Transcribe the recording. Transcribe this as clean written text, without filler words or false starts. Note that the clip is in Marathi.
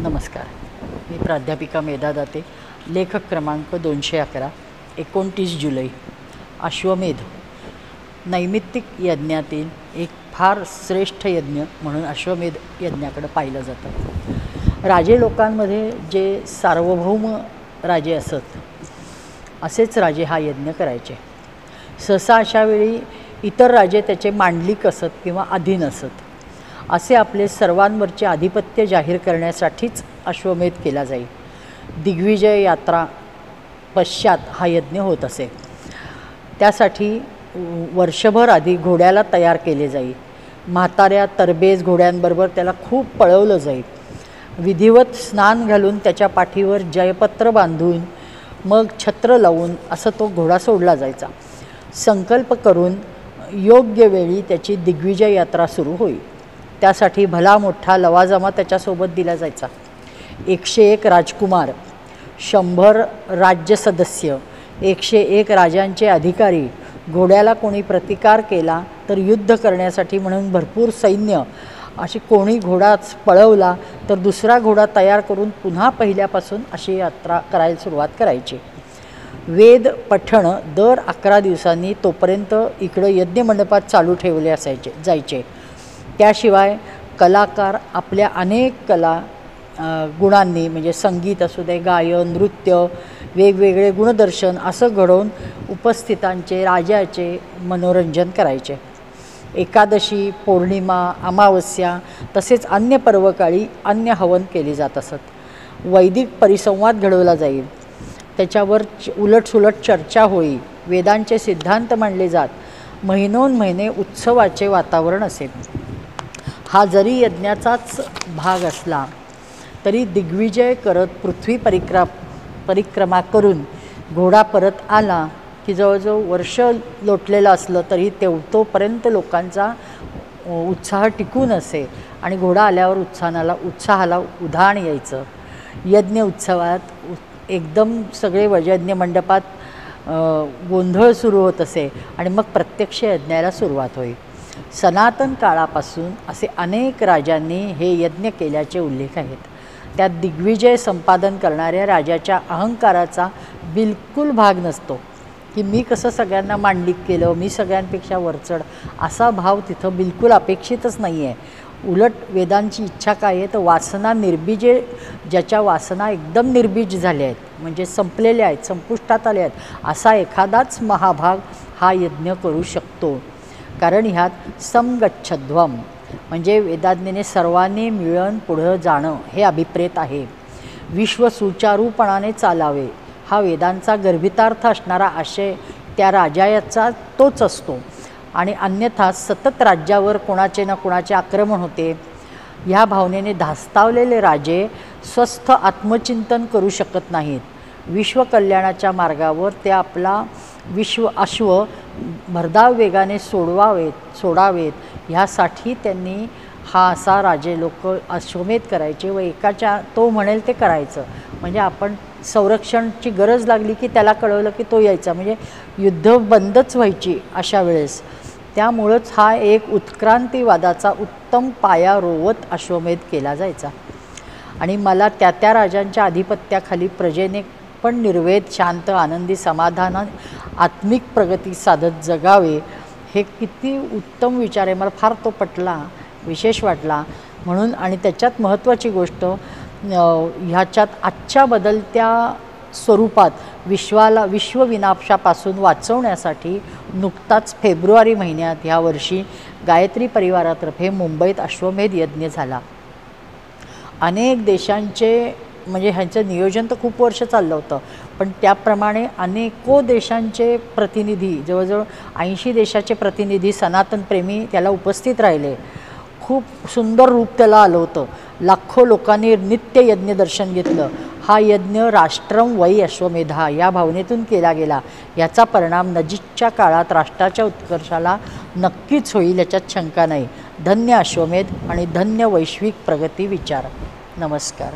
नमस्कार. मी प्राध्यापिका मेधा दाते. लेखक क्रमांक 211. 29 जुलै. अश्वमेध. नैमित्तिक यज्ञातील एक फार श्रेष्ठ यज्ञ म्हणून अश्वमेध यज्ञाकडे पाहिलं जातं. राजे लोकांमध्ये जे सार्वभौम राजे असत असेच राजे हा यज्ञ करायचे. सहसा अशावेळी इतर राजे त्याचे मांडलिक असत किंवा अधीन असत. असे आपले सर्वांवरचे आधिपत्य जाहीर करण्यासाठीच अश्वमेध केला जाई. दिग्विजय यात्रा पश्चात हा यज्ञ होत असे. त्यासाठी वर्षभर आधी घोड्याला तयार केले जाई. म्हाताऱ्या तरबेज घोड्यांबरोबर त्याला खूप पळवलं जाई. विधिवत स्नान घालून त्याच्या पाठीवर जयपत्र बांधून मग छत्र लावून असं तो घोडा सोडला जायचा. संकल्प करून योग्य वेळी त्याची दिग्विजय यात्रा सुरू होई. त्यासाठी भला मोठा लवाजमा त्याच्यासोबत दिला जायचा. 101 राजकुमार, 100 राज्य सदस्य, 101 राजांचे अधिकारी. घोड्याला कोणी प्रतिकार केला तर युद्ध करण्यासाठी म्हणून भरपूर सैन्य. अशी कोणी घोडा पळवला तर दुसरा घोडा तयार करून पुन्हा पहिल्यापासून अशी यात्रा करायला सुरुवात करायची. वेद पठण दर 11 दिवसांनी तोपर्यंत इकडं यज्ञमंडपात चालू ठेवले जायचे. त्याशिवाय कलाकार आपल्या अनेक कला गुणांनी म्हणजे संगीत असू दे, गायन, नृत्य, वेगवेगळे गुणदर्शन असं घडवून उपस्थितांचे राजाचे मनोरंजन करायचे. एकादशी, पौर्णिमा, अमावस्या तसेच अन्य पर्वकाळी अन्य हवन केले जात असत. वैदिक परिसंवाद घडवला जाईल. त्याच्यावर उलटसुलट चर्चा होई. वेदांचे सिद्धांत मांडले जात. महिनोन्महिने उत्सवाचे वातावरण असे. हा जरी यज्ञाचाच भाग असला तरी दिग्विजय करत पृथ्वी परिक्रमा करून घोडा परत आला की जवळजवळ वर्ष लोटलेलं असलं तरी तोपर्यंत लोकांचा उत्साह टिकून असे आणि घोडा आल्यावर उत्साहाला उधाण यायचं. यज्ञ उत्सवात एकदम सगळे यज्ञ मंडपात गोंधळ सुरू होत असे आणि मग प्रत्यक्ष यज्ञाला सुरुवात होई. सनातन काळापासून असे अनेक राजांनी हे यज्ञ केल्याचे उल्लेख आहेत. त्यात दिग्विजय संपादन करणाऱ्या राजाच्या अहंकाराचा बिलकुल भाग नसतो की मी कसं सगळ्यांना मांडलिक केलं, मी सगळ्यांपेक्षा वरचढ, असा भाव तिथं बिलकुल अपेक्षितच नाही आहे. उलट वेदांची इच्छा काय आहे तर वासना निर्बीजे, ज्याच्या वासना एकदम निर्बीज झाल्या आहेत म्हणजे संपलेल्या आहेत, संपुष्टात आल्या आहेत, असा एखादाच महाभाग हा यज्ञ करू शकतो. कारण ह्यात समगच्छध्वम म्हणजे वेदाज्ञेने सर्वांनी मिळून पुढं जाणं हे अभिप्रेत आहे. विश्व सुचारूपणाने चालावे हा वेदांचा गर्भितार्थ असणारा आशय त्या राजाचा तोच असतो. आणि अन्यथा सतत राज्यावर कोणाचे ना कोणाचे आक्रमण होते. ह्या भावनेने धास्तावलेले राजे स्वस्थ आत्मचिंतन करू शकत नाहीत. विश्वकल्याणाच्या मार्गावर ते आपला अश्व भरधाव वेगाने सोडावेत ह्यासाठी त्यांनी हा असा राजे लोक अश्वमेध करायचे व एकाच्या तो म्हणेल ते करायचं. म्हणजे आपण संरक्षणची गरज लागली की त्याला कळवलं की तो यायचा, म्हणजे युद्ध बंदच व्हायची अशा वेळेस. त्यामुळंच हा एक उत्क्रांतीवादाचा उत्तम पाया रोवत अश्वमेध केला जायचा. आणि मला त्या राजांच्या आधिपत्याखाली प्रजेने पण निर्वेद, शांत, आनंदी, समाधान, आत्मिक प्रगती साधत जगावे हे किती उत्तम विचार आहे. मला फार तो पटला, विशेष वाटला म्हणून. आणि त्याच्यात महत्त्वाची गोष्ट ह्याच्यात आजच्या बदलत्या स्वरूपात विश्वविनाशापासून वाचवण्यासाठी नुकताच फेब्रुवारी महिन्यात ह्या वर्षी गायत्री परिवारातर्फे मुंबईत अश्वमेध यज्ञ झाला. अनेक देशांचे म्हणजे ह्यांचं नियोजन तर खूप वर्ष चाललं होतं, पण त्याप्रमाणे अनेको देशांचे प्रतिनिधी, जवळजवळ 80 देशाचे प्रतिनिधी सनातनप्रेमी त्याला उपस्थित राहिले. खूप सुंदर रूप त्याला आलं होतं. लाखो लोकांनी नित्य यज्ञ दर्शन घेतलं. हा यज्ञ राष्ट्रम वै अश्वमेधा या भावनेतून केला गेला. याचा परिणाम नजीकच्या काळात राष्ट्राच्या उत्कर्षाला नक्कीच होईल याच्यात शंका नाही. धन्य अश्वमेध आणि धन्य वैश्विक प्रगती विचार. नमस्कार.